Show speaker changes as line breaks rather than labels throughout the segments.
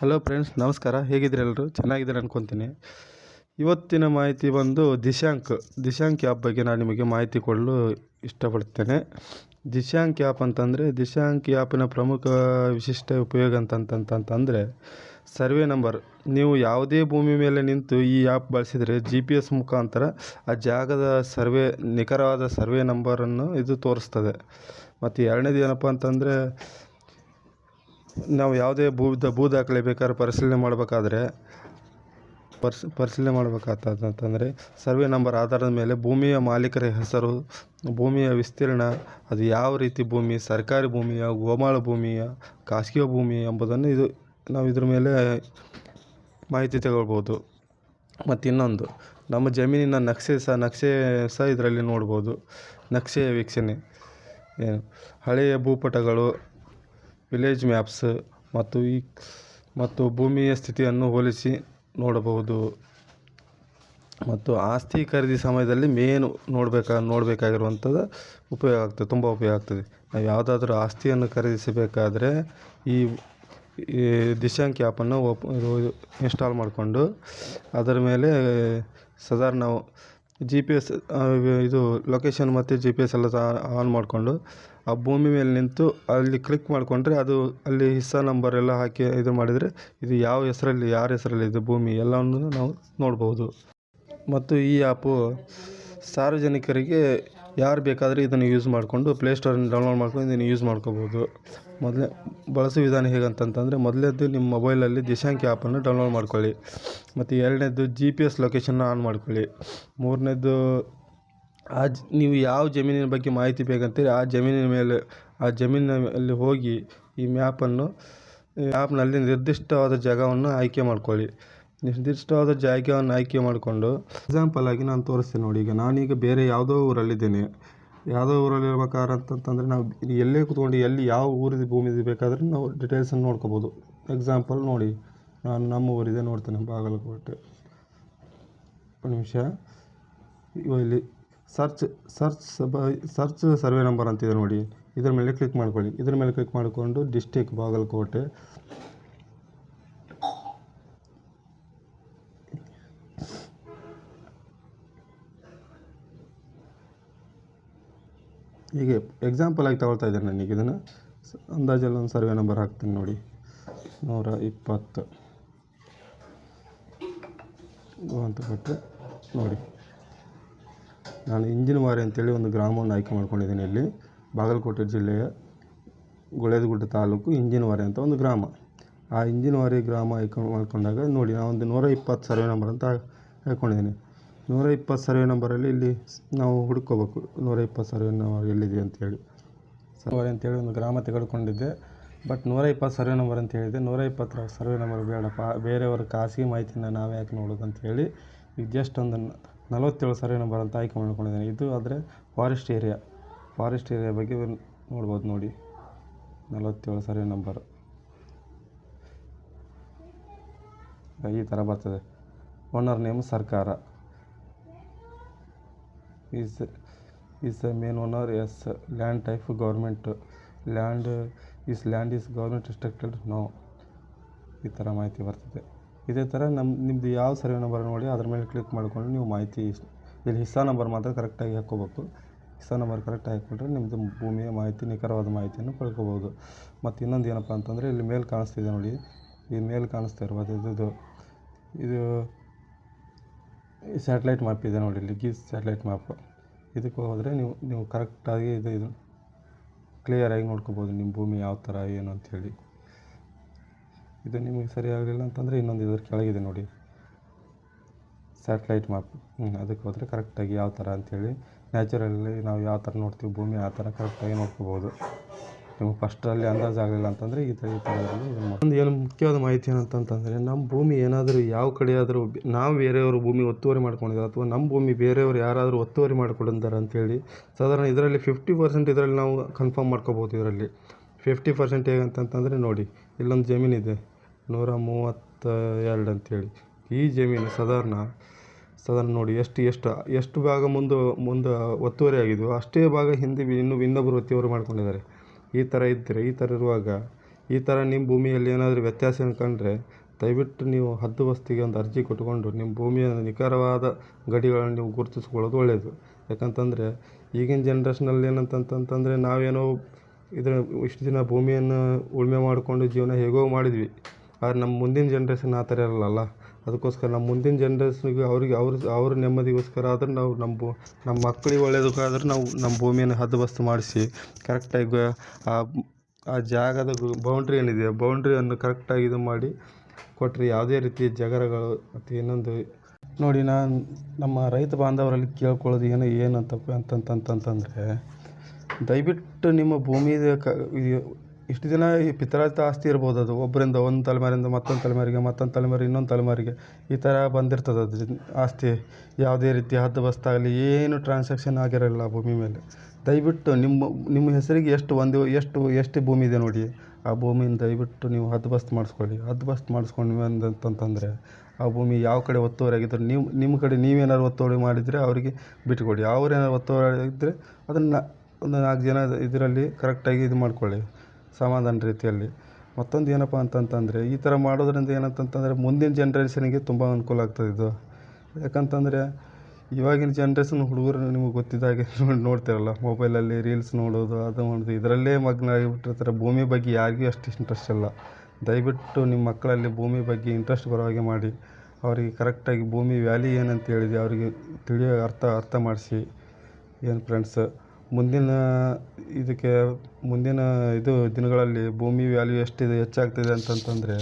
Hello friends, ನಮಸ್ಕಾರ. ಹೇಗಿದ್ದೀರಿ ಎಲ್ಲರೂ? ಚೆನ್ನಾಗಿದ್ದೀರಿ ಅನ್ಕೊತೀನಿ. ಇವತ್ತಿನ ಮಾಹಿತಿ ಬಂದು ದಿಶಾಂಕ್ ಆ್ಯಪ್ ಬಗ್ಗೆ ನಾನು ನಿಮಗೆ ಮಾಹಿತಿ ಕೊಡಲು ಇಷ್ಟಪಡ್ತೇನೆ. ದಿಶಾಂಕ್ ಆ್ಯಪ್ ಅಂತಂದರೆ, ದಿಶಾಂಕ್ ಆ್ಯಪಿನ ಪ್ರಮುಖ ವಿಶಿಷ್ಟ ಉಪಯೋಗ ಅಂತಂತಂದರೆ ಸರ್ವೆ ನಂಬರ್. ನೀವು ಯಾವುದೇ ಭೂಮಿ ಮೇಲೆ ನಿಂತು ಈ ಆ್ಯಪ್ ಬಳಸಿದರೆ GPS ಮುಖಾಂತರ ಆ ಜಾಗದ ನಿಖರವಾದ ಸರ್ವೆ ನಂಬರನ್ನು ಇದು ತೋರಿಸ್ತದೆ. ಮತ್ತು ಎರಡನೇದು ಏನಪ್ಪ ಅಂತಂದರೆ, ನಾವು ಯಾವುದೇ ಭೂ ದಾಖಲೆ ಬೇಕಾದ್ರೆ ಪರಿಶೀಲನೆ ಮಾಡಬೇಕಾಗ್ತದಂತಂದರೆ ಸರ್ವೆ ನಂಬರ್ ಆಧಾರದ ಮೇಲೆ ಭೂಮಿಯ ಮಾಲೀಕರ ಹೆಸರು, ಭೂಮಿಯ ವಿಸ್ತೀರ್ಣ, ಅದು ಯಾವ ರೀತಿ ಭೂಮಿ, ಸರ್ಕಾರಿ ಭೂಮಿಯ, ಗೋಮಾಳ ಭೂಮಿಯ, ಖಾಸಗಿ ಭೂಮಿ ಎಂಬುದನ್ನು ನಾವು ಇದ್ರ ಮೇಲೆ ಮಾಹಿತಿ ತಗೊಳ್ಬೋದು. ಮತ್ತು ಇನ್ನೊಂದು, ನಮ್ಮ ಜಮೀನಿನ ನಕ್ಷೆ ಸಹ ಇದರಲ್ಲಿ ನೋಡ್ಬೋದು. ನಕ್ಷೆಯ ವೀಕ್ಷಣೆ, ಹಳೆಯ ಭೂಪಟಗಳು, ವಿಲೇಜ್ ಮ್ಯಾಪ್ಸ್ ಮತ್ತು ಭೂಮಿಯ ಸ್ಥಿತಿಯನ್ನು ಹೋಲಿಸಿ ನೋಡಬಹುದು. ಮತ್ತು ಆಸ್ತಿ ಖರೀದಿ ಸಮಯದಲ್ಲಿ ನೋಡಬೇಕಾಗಿರುವಂಥದ್ದು ತುಂಬ ಉಪಯೋಗ ಆಗ್ತದೆ. ನಾವು ಯಾವುದಾದ್ರೂ ಆಸ್ತಿಯನ್ನು ಖರೀದಿಸಬೇಕಾದ್ರೆ ಈ ದಿಶಾಂಕ್ ಆ್ಯಪನ್ನು ಇನ್ಸ್ಟಾಲ್ ಮಾಡಿಕೊಂಡು ಅದರ ಮೇಲೆ ಸಾಧಾರಣ ನಾವು GPS ಲೊಕೇಶನ್ ಮತ್ತು GPS ಎಲ್ಲ ಆನ್ ಮಾಡಿಕೊಂಡು ಆ ಭೂಮಿ ಮೇಲೆ ನಿಂತು ಅಲ್ಲಿ ಕ್ಲಿಕ್ ಮಾಡಿಕೊಂಡ್ರೆ ಅದು ಅಲ್ಲಿ ಹಿಸ್ಸಾ ನಂಬರ್ ಎಲ್ಲ ಹಾಕಿ ಮಾಡಿದರೆ ಇದು ಯಾವ ಹೆಸರಲ್ಲಿ, ಯಾರ ಹೆಸರಲ್ಲಿ ಇದು ಭೂಮಿ ಎಲ್ಲವನ್ನು ನಾವು ನೋಡ್ಬೋದು. ಮತ್ತು ಈ ಆ್ಯಪು ಸಾರ್ವಜನಿಕರಿಗೆ ಯಾರು ಬೇಕಾದರೂ ಇದನ್ನು ಯೂಸ್ ಮಾಡಿಕೊಂಡು ಪ್ಲೇಸ್ಟೋರಿಂದ ಡೌನ್ಲೋಡ್ ಮಾಡ್ಕೊಂಡು ಇದನ್ನು ಯೂಸ್ ಮಾಡ್ಕೋಬೋದು. ಬಳಸೋ ವಿಧಾನ ಹೇಗಂತಂದರೆ, ಮೊದಲನೇದು ನಿಮ್ಮ ಮೊಬೈಲಲ್ಲಿ ದಿಶಾಂಕ್ ಆ್ಯಪನ್ನು ಡೌನ್ಲೋಡ್ ಮಾಡ್ಕೊಳ್ಳಿ. ಮತ್ತು ಎರಡನೇದು GPS ಲೊಕೇಶನ್ನ ಆನ್ ಮಾಡ್ಕೊಳ್ಳಿ. ಮೂರನೇದು, ನೀವು ಯಾವ ಜಮೀನಿನ ಬಗ್ಗೆ ಮಾಹಿತಿ ಬೇಕಂತೀರಿ ಆ ಜಮೀನಿನಲ್ಲಿ ಹೋಗಿ ಈ ಮ್ಯಾಪ್ನಲ್ಲಿ ನಿರ್ದಿಷ್ಟವಾದ ಜಾಗವನ್ನು ಆಯ್ಕೆ ಮಾಡ್ಕೊಳ್ಳಿ. ನಿರ್ದಿಷ್ಟವಾದ ಜಾಗವನ್ನು ಆಯ್ಕೆ ಮಾಡಿಕೊಂಡು, ಎಕ್ಸಾಂಪಲ್ ಆಗಿ ನಾನು ತೋರಿಸ್ತೇನೆ ನೋಡಿ. ನಾನೀಗ ಬೇರೆ ಯಾವುದೋ ಊರಲ್ಲಿದ್ದೇನೆ. ಯಾವುದೋ ಊರಲ್ಲಿರ್ಬೇಕಾದ್ರೆ ಅಂತಂದರೆ ನಾವು ಎಲ್ಲೇ ಕೂತ್ಕೊಂಡು ಯಾವ ಊರಿದು ಭೂಮಿ ಬೇಕಾದ್ರೆ ನಾವು ಡೀಟೇಲ್ಸನ್ನು ನೋಡ್ಕೋಬೋದು. ಎಕ್ಸಾಂಪಲ್ ನೋಡಿ, ನಾನು ನಮ್ಮ ಊರಿದೆ ನೋಡ್ತೇನೆ, ಬಾಗಲಕೋಟೆ. ಒಂದು ನಿಮಿಷ. ಇಲ್ಲಿ ಸರ್ಚ್ ಸರ್ವೆ ನಂಬರ್ ಅಂತಿದೆ ನೋಡಿ, ಇದ್ರ ಮೇಲೆ ಕ್ಲಿಕ್ ಮಾಡ್ಕೊಳ್ಳಿ. ಇದ್ರ ಮೇಲೆ ಕ್ಲಿಕ್ ಮಾಡಿಕೊಂಡು ಡಿಸ್ಟಿಕ್ ಬಾಗಲಕೋಟೆ, ಹೀಗೆ ಎಕ್ಸಾಂಪಲ್ ಆಗಿ ತಗೊಳ್ತಾ ಇದ್ದೇನೆ. ನನಗೆ ಇದನ್ನು ಅಂದಾಜಲ್ಲಿ ಒಂದು ಸರ್ವೆ ನಂಬರ್ ಹಾಕ್ತೀನಿ ನೋಡಿ, 120 ಅಂತ ಕೊಟ್ಟರೆ ನೋಡಿ. ನಾನು ಇಂಜಿನವಾರಿ ಅಂತೇಳಿ ಒಂದು ಗ್ರಾಮವನ್ನು ಆಯ್ಕೆ ಮಾಡ್ಕೊಂಡಿದ್ದೀನಿ. ಇಲ್ಲಿ ಬಾಗಲಕೋಟೆ ಜಿಲ್ಲೆಯ ಗುಳೇದಗುಡ್ಡ ತಾಲೂಕು ಇಂಜಿನವಾರಿ ಅಂತ ಒಂದು ಗ್ರಾಮ. ಆ ಇಂಜಿನವಾರಿ ಗ್ರಾಮ ಆಯ್ಕೆ ಮಾಡ್ಕೊಂಡಾಗ ನೋಡಿ, ನಾವೊಂದು 120 ಸರ್ವೆ ನಂಬರ್ ಅಂತ ಹಾಕ್ಕೊಂಡಿದ್ದೀನಿ. 120 ಸರ್ವೆ ನಂಬರಲ್ಲಿ ಇಲ್ಲಿ ನಾವು ಹುಡ್ಕೋಬೇಕು 120 ಸರ್ವೆ ನಂಬರ್ ಎಲ್ಲಿದೆ ಅಂತೇಳಿ. ಅಂತೇಳಿ ಒಂದು ಗ್ರಾಮ ತೆಗೆದುಕೊಂಡಿದ್ದೆ, ಬಟ್ 120 ಸರ್ವೆ ನಂಬರ್ ಅಂತ ಹೇಳಿದೆ. 120 ಸರ್ವೆ ನಂಬರ್ ಬೇಡಪ್ಪ, ಬೇರೆಯವರ ಖಾಸಗಿ ಮಾಹಿತಿನ ನಾವು ಯಾಕೆ ನೋಡೋದು ಅಂತೇಳಿ ಈಗ ಜಸ್ಟ್ ಒಂದು 47 ಸರ್ವೆ ನಂಬರ್ ಅಂತ ಆಯ್ಕೆ ಮಾಡ್ಕೊಂಡಿದ್ದೀನಿ. ಇದು ಆದರೆ ಫಾರೆಸ್ಟ್ ಏರಿಯಾ ಬಗ್ಗೆ ನೋಡ್ಬೋದು ನೋಡಿ. 47 ಸರ್ವೆ ನಂಬರ್ ಈ ಥರ ಬರ್ತದೆ. ಓನರ್ ನೇಮ್ ಸರ್ಕಾರ, is main owner, yes. Land type government, land is government restricted, no. ಈ ಥರ ಮಾಹಿತಿ ಬರ್ತದೆ. ಇದೇ ಥರ ನಿಮ್ಮದು ಯಾವ ಸರ್ವೆ ನಂಬರ್ ನೋಡಿ ಅದ್ರ ಮೇಲೆ ಕ್ಲಿಕ್ ಮಾಡಿಕೊಂಡು ನೀವು ಮಾಹಿತಿ ಇಲ್ಲಿ ಹಿಸ್ಸಾ ನಂಬರ್ ಮಾತ್ರ ಕರೆಕ್ಟಾಗಿ ಹಾಕ್ಕೋಬೇಕು. ಹಿಸ್ಸಾ ನಂಬರ್ ಕರೆಕ್ಟಾಗಿ ಹಾಕ್ಕೊಂಡ್ರೆ ನಿಮ್ಮದು ಭೂಮಿಯ ಮಾಹಿತಿ, ನಿಖರವಾದ ಮಾಹಿತಿಯನ್ನು ಪಡ್ಕೋಬೋದು. ಮತ್ತು ಇನ್ನೊಂದು ಏನಪ್ಪ ಅಂತಂದರೆ, ಇಲ್ಲಿ ಮೇಲೆ ಕಾಣಿಸ್ತಿದೆ ನೋಡಿ, ಈ ಮೇಲೆ ಕಾಣಿಸ್ತಾ ಇರ್ಬೋದು ಇದು ಸ್ಯಾಟಲೈಟ್ ಮ್ಯಾಪ್ ಇದೆ ನೋಡಿ. ಇಲ್ಲಿ ಗೀಸ್ ಸ್ಯಾಟಲೈಟ್ ಮ್ಯಾಪ್. ಇದಕ್ಕೆ ಹೋದರೆ ನೀವು ಕರೆಕ್ಟಾಗಿ ಇದು ಕ್ಲಿಯರಾಗಿ ನೋಡ್ಕೋಬೋದು ನಿಮ್ಮ ಭೂಮಿ ಯಾವ ಥರ ಏನು ಅಂಥೇಳಿ. ಇದು ನಿಮಗೆ ಸರಿಯಾಗಲಿಲ್ಲ ಅಂತಂದರೆ ಇನ್ನೊಂದು ಇದ್ರ ಕೆಳಗಿದೆ ನೋಡಿ, ಸ್ಯಾಟಲೈಟ್ ಮ್ಯಾಪ್. ಅದಕ್ಕೆ ಹೋದರೆ ಕರೆಕ್ಟಾಗಿ ಯಾವ ಥರ ಅಂಥೇಳಿ ನ್ಯಾಚುರಲಿ ನಾವು ಯಾವ ಥರ ನೋಡ್ತೀವಿ ಭೂಮಿ ಆ ಥರ ಕರೆಕ್ಟಾಗಿ ನೋಡ್ಕೋಬೋದು. ನಿಮಗೆ ಫಸ್ಟಲ್ಲಿ ಅಂದಾಜು ಆಗಲಿಲ್ಲ ಅಂತಂದರೆ ಈ ಥರದಲ್ಲಿ ಒಂದು ಏನು ಮುಖ್ಯವಾದ ಮಾಹಿತಿ ಏನಂತಂದರೆ, ನಮ್ಮ ಭೂಮಿ ಏನಾದರೂ ಯಾವ ಕಡೆಯಾದರೂ ನಾವು ಬೇರೆಯವರು ಭೂಮಿ ಒತ್ತುವರಿ ಮಾಡ್ಕೊಂಡಿದ್ದಾರೆ ಅಥವಾ ನಮ್ಮ ಭೂಮಿ ಬೇರೆಯವರು ಯಾರಾದರೂ ಒತ್ತುವರಿ ಮಾಡಿಕೊಂಡಿದ್ದಾರೆ ಅಂಥೇಳಿ ಸಾಧಾರಣ ಇದರಲ್ಲಿ 50% ಇದರಲ್ಲಿ ನಾವು ಕನ್ಫರ್ಮ್ ಮಾಡ್ಕೋಬೋದು. ಇದರಲ್ಲಿ 50% ಹೇಗಂತಂದರೆ ನೋಡಿ, ಇಲ್ಲೊಂದು ಜಮೀನಿದೆ 132 ಅಂಥೇಳಿ. ಈ ಜಮೀನು ಸಾಧಾರಣ ನೋಡಿ ಎಷ್ಟು ಭಾಗ ಮುಂದೆ ಒತ್ತುವರಿ ಆಗಿದೆಯೋ ಅಷ್ಟೇ ಭಾಗ ಹಿಂದೆ ಇನ್ನೊಬ್ಬರು ಒತ್ತುವರಿ ಮಾಡ್ಕೊಂಡಿದ್ದಾರೆ. ಈ ಥರ ಇರುವಾಗ ಈ ಥರ ನಿಮ್ಮ ಭೂಮಿಯಲ್ಲಿ ಏನಾದರೂ ವ್ಯತ್ಯಾಸ ಕಂಡ್ರೆ ದಯವಿಟ್ಟು ನೀವು ಹದ್ದುಬಸ್ತಿಗೆ ಒಂದು ಅರ್ಜಿ ಕೊಟ್ಕೊಂಡು ನಿಮ್ಮ ಭೂಮಿಯ ನಿಖರವಾದ ಗಡಿಗಳನ್ನು ನೀವು ಗುರುತಿಸ್ಕೊಳ್ಳೋದು ಒಳ್ಳೆಯದು. ಯಾಕಂತಂದರೆ ಈಗಿನ ಜನ್ರೇಷನಲ್ಲಿ ಏನಂತಂತಂದರೆ ನಾವೇನೋ ಇಷ್ಟು ದಿನ ಭೂಮಿಯನ್ನು ಉಳುಮೆ ಮಾಡಿಕೊಂಡು ಜೀವನ ಹೇಗೋ ಮಾಡಿದ್ವಿ. ಆದರೆ ನಮ್ಮ ಮುಂದಿನ ಜನ್ರೇಷನ್ ಆ ಥರ ಇರಲ್ಲಲ್ಲ. ಅದಕ್ಕೋಸ್ಕರ ನಮ್ಮ ಮುಂದಿನ ಜನ್ರೇಷನ್ಗೆ ಅವ್ರ ನೆಮ್ಮದಿಗೋಸ್ಕರ ಆದ್ರೆ ನಾವು ನಮ್ಮ ಮಕ್ಕಳಿಗೆ ಒಳ್ಳೆಯದಕ್ಕಾದ್ರೆ ನಾವು ನಮ್ಮ ಭೂಮಿಯನ್ನು ಹದ್ದುಬಸ್ತು ಮಾಡಿಸಿ ಕರೆಕ್ಟಾಗಿ ಆ ಜಾಗದ ಬೌಂಡ್ರಿ ಏನಿದೆ ಬೌಂಡ್ರಿಯನ್ನು ಕರೆಕ್ಟಾಗಿ ಇದು ಮಾಡಿ ಕೊಟ್ಟರೆ ಯಾವುದೇ ರೀತಿ ಜಗಳಗಳು ಮತ್ತು ಇನ್ನೊಂದು ನೋಡಿ, ನಾನು ನಮ್ಮ ರೈತ ಬಾಂಧವರಲ್ಲಿ ಕೇಳ್ಕೊಳ್ಳೋದು ಏನಂತಂತಂದರೆ ದಯವಿಟ್ಟು ನಿಮ್ಮ ಭೂಮಿದ ಇಷ್ಟು ದಿನ ಈ ಪಿತ್ರಾರ್ಜಿತ ಆಸ್ತಿ ಇರ್ಬೋದು. ಅದು ಒಬ್ಬರಿಂದ ಒಂದು ತಲೆಮಾರಿಂದ ಮತ್ತೊಂದು ತಲೆಮಾರಿಗೆ, ಮತ್ತೊಂದು ತಲೆಮಾರಿ ಇನ್ನೊಂದು ತಲೆಮಾರಿಗೆ ಈ ಥರ ಬಂದಿರ್ತದೆ. ಅದು ಆಸ್ತಿ ಯಾವುದೇ ರೀತಿ ಹದ್ದುಬಸ್ತಾಗಲಿ ಏನು ಟ್ರಾನ್ಸಾಕ್ಷನ್ ಆಗಿರಲ್ಲ ಭೂಮಿ ಮೇಲೆ. ದಯವಿಟ್ಟು ನಿಮ್ಮ ಹೆಸರಿಗೆ ಎಷ್ಟು ಭೂಮಿ ಇದೆ ನೋಡಿ, ಆ ಭೂಮಿಯಿಂದ ದಯವಿಟ್ಟು ನೀವು ಹದ್ದುಬಸ್ತು ಮಾಡಿಸ್ಕೊಳ್ಳಿ. ಹದ್ದುಬಸ್ತು ಮಾಡಿಸ್ಕೊಂಡ್ವಿ ಅಂತಂತಂದರೆ ಆ ಭೂಮಿ ಯಾವ ಕಡೆ ಒತ್ತುವರಿ ಆಗಿದ್ದರೆ ನಿಮ್ಮ ಕಡೆ ನೀವೇನಾದ್ರು ಒತ್ತುವರಿ ಮಾಡಿದರೆ ಅವರಿಗೆ ಬಿಟ್ಟುಕೊಡಿ. ಅವ್ರೇನಾದ್ರು ಒತ್ತುವರಿ ಆಗಿದ್ದರೆ ಅದನ್ನು ಒಂದು 4 ಜನ ಇದರಲ್ಲಿ ಕರೆಕ್ಟಾಗಿ ಇದು ಮಾಡ್ಕೊಳ್ಳಿ ಸಮಾಧಾನ ರೀತಿಯಲ್ಲಿ. ಮತ್ತೊಂದು ಏನಪ್ಪ ಅಂತಂತಂದರೆ ಈ ಥರ ಮಾಡೋದ್ರಿಂದ ಏನಂತಂತಂದರೆ ಮುಂದಿನ ಜನ್ರೇಷನಿಗೆ ತುಂಬ ಅನುಕೂಲ ಆಗ್ತದೆ ಇದು. ಯಾಕಂತಂದರೆ ಇವಾಗಿನ ಜನ್ರೇಷನ್ ಹುಡುಗರು ನಿಮಗೆ ಗೊತ್ತಿದ್ದಾಗೆ ನೋಡ್ತಿರಲ್ಲ, ಮೊಬೈಲಲ್ಲಿ ರೀಲ್ಸ್ ನೋಡೋದು ಅದು ಮಾಡೋದು ಇದರಲ್ಲೇ ಮಗ್ನ ಆಗಿಬಿಟ್ಟಿರ್ತಾರೆ. ಭೂಮಿ ಬಗ್ಗೆ ಯಾರಿಗೂ ಅಷ್ಟು ಇಂಟ್ರೆಸ್ಟ್ ಇಲ್ಲ. ದಯವಿಟ್ಟು ನಿಮ್ಮ ಮಕ್ಕಳಲ್ಲಿ ಭೂಮಿ ಬಗ್ಗೆ ಇಂಟ್ರೆಸ್ಟ್ ಬರೋ ಹಾಗೆ ಮಾಡಿ ಅವರಿಗೆ ಕರೆಕ್ಟಾಗಿ ಭೂಮಿ ವ್ಯಾಲ್ಯೂ ಏನಂತ ಹೇಳಿದೆ ಅವರಿಗೆ ತಿಳಿಯೋ ಅರ್ಥ ಮಾಡಿಸಿ. ಏನು ಫ್ರೆಂಡ್ಸ್, ಮುಂದಿನ ದಿನಗಳಲ್ಲಿ ಭೂಮಿ ವ್ಯಾಲ್ಯೂ ಎಷ್ಟಿದೆ ಹೆಚ್ಚಾಗ್ತಿದೆ ಅಂತಂತಂದರೆ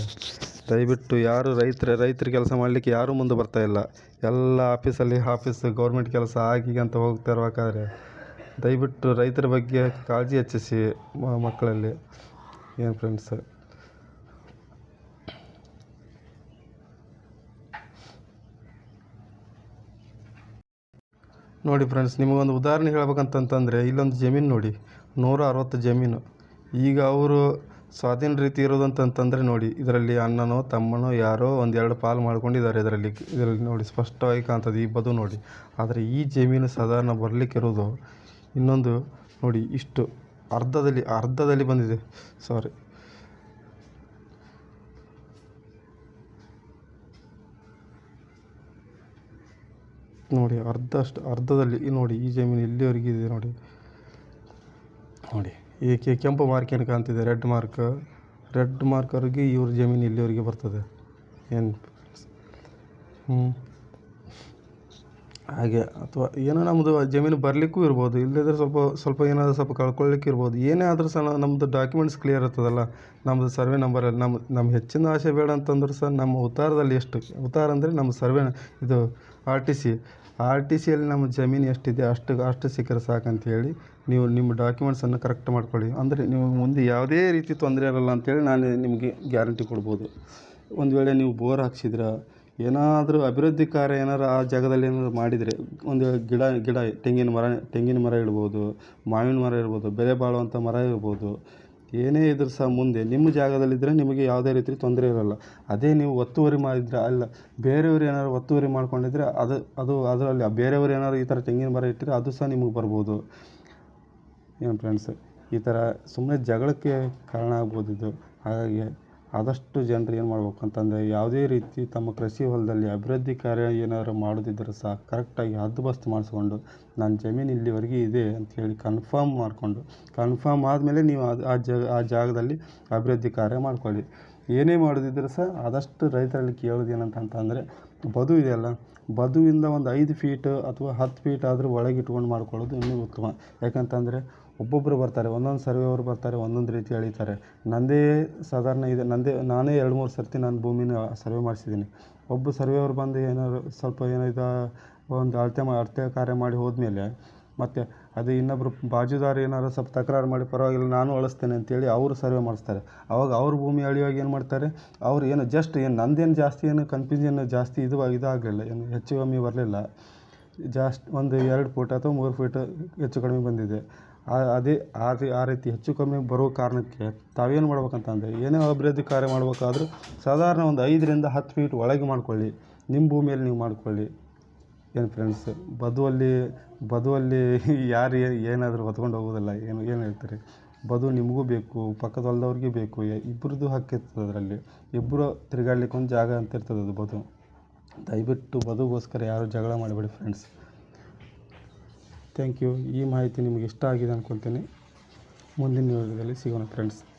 ದಯವಿಟ್ಟು ಯಾರು ರೈತರ ಕೆಲಸ ಮಾಡಲಿಕ್ಕೆ ಯಾರೂ ಮುಂದೆ ಬರ್ತಾಯಿಲ್ಲ. ಎಲ್ಲ ಆಫೀಸ್ ಗೌರ್ಮೆಂಟ್ ಕೆಲಸ ಅಂತ ಹೋಗ್ತಾ ಇರಬೇಕಾದ್ರೆ ದಯವಿಟ್ಟು ರೈತರ ಬಗ್ಗೆ ಕಾಳಜಿ ಹೆಚ್ಚಿಸಿ ಮಕ್ಕಳಲ್ಲಿ. ಏನು ಫ್ರೆಂಡ್ಸ್, ನೋಡಿ ಫ್ರೆಂಡ್ಸ್, ನಿಮಗೊಂದು ಉದಾಹರಣೆ ಹೇಳ್ಬೇಕಂತಂತಂದರೆ ಇಲ್ಲೊಂದು ಜಮೀನು ನೋಡಿ, 160 ಜಮೀನು. ಈಗ ಅವರು ಸ್ವಾಧೀನ ರೀತಿ ಇರೋದಂತಂತಂದರೆ ನೋಡಿ, ಇದರಲ್ಲಿ ಅಣ್ಣನೋ ತಮ್ಮನೋ ಯಾರೋ 1-2 ಪಾಲು ಮಾಡ್ಕೊಂಡಿದ್ದಾರೆ. ಇದರಲ್ಲಿ ನೋಡಿ ಸ್ಪಷ್ಟವಾಗಿ ಕಾಣ್ತದೆ ಈ ಬದು ನೋಡಿ. ಆದರೆ ಈ ಜಮೀನು ಸಾಧಾರಣ ಬರಲಿಕ್ಕಿರೋದು ಇನ್ನೊಂದು ನೋಡಿ, ಇಷ್ಟು ಅರ್ಧದಲ್ಲಿ ಬಂದಿದೆ. ಸಾರಿ, ನೋಡಿ ಅರ್ಧದಲ್ಲಿ ನೋಡಿ ಈ ಜಮೀನು ಇಲ್ಲಿವರೆಗೆ ಇದೆ ನೋಡಿ. ಈ ಕೆಂಪು ಮಾರ್ಕ್ ಏನು ಕಾಣ್ತಿದೆ, ರೆಡ್ ಮಾರ್ಕ್ವರೆಗೆ ಇವ್ರ ಜಮೀನು ಇಲ್ಲಿವರೆಗೆ ಬರ್ತದೆ. ಏನು ಹಾಗೆ ಅಥವಾ ಏನೋ ನಮ್ಮದು ಜಮೀನು ಬರಲಿಕ್ಕೂ ಇರ್ಬೋದು, ಇಲ್ಲದಿದ್ದರೆ ಸ್ವಲ್ಪ ಏನಾದರೂ ಸ್ವಲ್ಪ ಕಳ್ಕೊಳ್ಳಿಕ್ಕೆ ಇರ್ಬೋದು. ಏನೇ ಆದರೂ ಸಹ ನಮ್ಮದು ಡಾಕ್ಯುಮೆಂಟ್ಸ್ ಕ್ಲಿಯರ್ ಇರ್ತದಲ್ಲ, ನಮ್ಮದು ಸರ್ವೆ ನಂಬರಲ್ಲಿ ನಮ್ಮ ಹೆಚ್ಚಿನ ಆಸೆ ಬೇಡ ಅಂತಂದ್ರೆ ಸಹ ನಮ್ಮ ಉತ್ತಾರದಲ್ಲಿ ಉತ್ತಾರ ಅಂದರೆ ನಮ್ಮ ಸರ್ವೆ ಇದು ಆರ್ ಟಿ ಸಿಯಲ್ಲಿ ನಮ್ಮ ಜಮೀನು ಎಷ್ಟಿದೆ ಅಷ್ಟು ಸಿಕ್ಕರೆ ಸಾಕಂತೇಳಿ ನೀವು ನಿಮ್ಮ ಡಾಕ್ಯುಮೆಂಟ್ಸನ್ನು ಕರೆಕ್ಟ್ ಮಾಡ್ಕೊಳ್ಳಿ. ಅಂದರೆ ನೀವು ಮುಂದೆ ಯಾವುದೇ ರೀತಿ ತೊಂದರೆ ಇರಲ್ಲ ಅಂಥೇಳಿ ನಾನು ನಿಮಗೆ ಗ್ಯಾರಂಟಿ ಕೊಡ್ಬೋದು. ಒಂದು ವೇಳೆ ನೀವು ಬೋರ್ ಹಾಕ್ಸಿದ್ರೆ ಏನಾದರೂ ಅಭಿವೃದ್ಧಿ ಕಾರ್ಯ ಏನಾರು ಆ ಜಾಗದಲ್ಲಿ ಏನಾದ್ರು ಮಾಡಿದರೆ, ಒಂದು ಗಿಡ ತೆಂಗಿನ ಮರ ಇರ್ಬೋದು, ಮಾವಿನ ಮರ ಇರ್ಬೋದು, ಬೆಲೆ ಬಾಳುವಂಥ ಮರ ಇರ್ಬೋದು, ಏನೇ ಇದ್ರೂ ಸಹ ಮುಂದೆ ನಿಮ್ಮ ಜಾಗದಲ್ಲಿದ್ದರೆ ನಿಮಗೆ ಯಾವುದೇ ರೀತಿ ತೊಂದರೆ ಇರೋಲ್ಲ. ಅದೇ ನೀವು ಒತ್ತುವರಿ ಮಾಡಿದರೆ ಅಲ್ಲ, ಬೇರೆಯವರು ಏನಾದ್ರು ಒತ್ತುವರಿ ಮಾಡ್ಕೊಂಡಿದ್ರೆ ಅದರಲ್ಲಿ ಬೇರೆಯವರು ಏನಾದ್ರು ಈ ಥರ ತೆಂಗಿನ ಮರ ಇಟ್ಟರೆ ಅದು ಸಹ ನಿಮಗೆ ಬರ್ಬೋದು. ಏನು ಫ್ರೆಂಡ್ಸ್, ಈ ಥರ ಸುಮ್ಮನೆ ಜಗಳಕ್ಕೆ ಕಾರಣ ಆಗ್ಬೋದು ಇದು. ಹಾಗಾಗಿ ಆದಷ್ಟು ಜನರು ಏನು ಮಾಡ್ಬೇಕು ಅಂತಂದರೆ ಯಾವುದೇ ರೀತಿ ತಮ್ಮ ಕೃಷಿ ಹೊಲದಲ್ಲಿ ಅಭಿವೃದ್ಧಿ ಕಾರ್ಯ ಏನಾದ್ರು ಮಾಡೋದಿದ್ದರೂ ಸಹ ಕರೆಕ್ಟಾಗಿ ಹದ್ದುಬಸ್ತು ಮಾಡಿಸ್ಕೊಂಡು ನನ್ನ ಜಮೀನು ಇಲ್ಲಿವರೆಗೆ ಇದೆ ಅಂಥೇಳಿ ಕನ್ಫರ್ಮ್ ಆದಮೇಲೆ ನೀವು ಆ ಜಾಗದಲ್ಲಿ ಅಭಿವೃದ್ಧಿ ಕಾರ್ಯ ಮಾಡ್ಕೊಳ್ಳಿ. ಏನೇ ಮಾಡೋದಿದ್ದರೂ ಸಹ ಆದಷ್ಟು ರೈತರಲ್ಲಿ ಕೇಳೋದು ಏನಂತಂದರೆ ಬದು ಇದೆಯಲ್ಲ, ಬದುವಿಂದ ಒಂದು 5 ಫೀಟ್ ಅಥವಾ 10 ಫೀಟ್ ಆದರೂ ಒಳಗೆ ಇಟ್ಕೊಂಡು ಮಾಡ್ಕೊಳ್ಳೋದು ಇನ್ನೂ ಉತ್ತಮ. ಯಾಕಂತಂದರೆ ಒಬ್ಬೊಬ್ಬರು ಬರ್ತಾರೆ, ಒಂದೊಂದು ಸರ್ವೆಯವರು ಬರ್ತಾರೆ, ಒಂದೊಂದು ರೀತಿ ಎಳಿತಾರೆ. ಸಾಧಾರಣ ಇದೆ ನಾನೇ 2-3 ಸರ್ತಿ ನಾನು ಭೂಮಿನ ಸರ್ವೆ ಮಾಡಿಸಿದ್ದೀನಿ. ಒಬ್ಬ ಸರ್ವೆಯವರು ಬಂದು ಏನಾದ್ರು ಸ್ವಲ್ಪ ಒಂದು ಅಳತೆ ಕಾರ್ಯ ಮಾಡಿ ಹೋದ್ಮೇಲೆ ಮತ್ತು ಅದು ಇನ್ನೊಬ್ಬರು ಬಾಜುದಾರ ಏನಾದ್ರು ಸ್ವಲ್ಪ ತಕರಾರು ಮಾಡಿ ಪರವಾಗಿಲ್ಲ ನಾನು ಅಳಿಸ್ತೇನೆ ಅಂತೇಳಿ ಅವರು ಸರ್ವೆ ಮಾಡಿಸ್ತಾರೆ. ಆವಾಗ ಅವ್ರ ಭೂಮಿ ಅಳಿಯುವಾಗ ಏನು ಮಾಡ್ತಾರೆ, ಅವ್ರು ನಂದೇನು ಜಾಸ್ತಿ ಕನ್ಫ್ಯೂಷನ್ ಜಾಸ್ತಿ ಇದಾಗಲಿಲ್ಲ, ಏನು ಹೆಚ್ಚು ಕಮ್ಮಿ ಬರಲಿಲ್ಲ. ಒಂದು 2 ಫೀಟ್ ಅಥವಾ 3 ಫೀಟ್ ಹೆಚ್ಚು ಕಡಿಮೆ ಬಂದಿದೆ. ಅದೇ ಆ ರೀತಿ ಹೆಚ್ಚು ಕಮ್ಮಿ ಬರೋ ಕಾರಣಕ್ಕೆ ತಾವೇನು ಮಾಡ್ಬೇಕಂತಂದರೆ ಏನೇ ಅಭಿವೃದ್ಧಿ ಕಾರ್ಯ ಮಾಡ್ಬೇಕಾದ್ರೂ ಸಾಧಾರಣ ಒಂದು 5ರಿಂದ 10 ಫೀಟ್ ಒಳಗೆ ಮಾಡ್ಕೊಳ್ಳಿ, ನಿಮ್ಮ ಭೂಮಿಯಲ್ಲಿ ನೀವು ಮಾಡ್ಕೊಳ್ಳಿ. ಏನು ಫ್ರೆಂಡ್ಸ್, ಬದುವಲ್ಲಿ ಯಾರು ಏನಾದರೂ ಹೊತ್ಕೊಂಡು ಹೋಗೋದಿಲ್ಲ. ಏನು ಹೇಳ್ತೀರಿ? ಬದು ನಿಮಗೂ ಬೇಕು, ಪಕ್ಕದ ಹೊಲದವ್ರಿಗೂ ಬೇಕು, ಇಬ್ಬರದ್ದು ಹಕ್ಕಿರ್ತದೆ ಅದರಲ್ಲಿ. ಇಬ್ಬರು ತಿರುಗಾಡ್ಲಿಕ್ಕೆ ಒಂದು ಜಾಗ ಅಂತ ಇರ್ತದೆ ಅದು ಬದು. ದಯವಿಟ್ಟು ಬದುಗೋಸ್ಕರ ಯಾರು ಜಗಳ ಮಾಡಬೇಡಿ ಫ್ರೆಂಡ್ಸ್. Thank you. ಈ ಮಾಹಿತಿ ನಿಮಗೆ ಇಷ್ಟ ಆಗಿದೆ ಅಂದ್ಕೊಳ್ತೀನಿ. ಮುಂದಿನ ವಿಡಿಯೋದಲ್ಲಿ ಸಿಗೋಣ ಫ್ರೆಂಡ್ಸ್.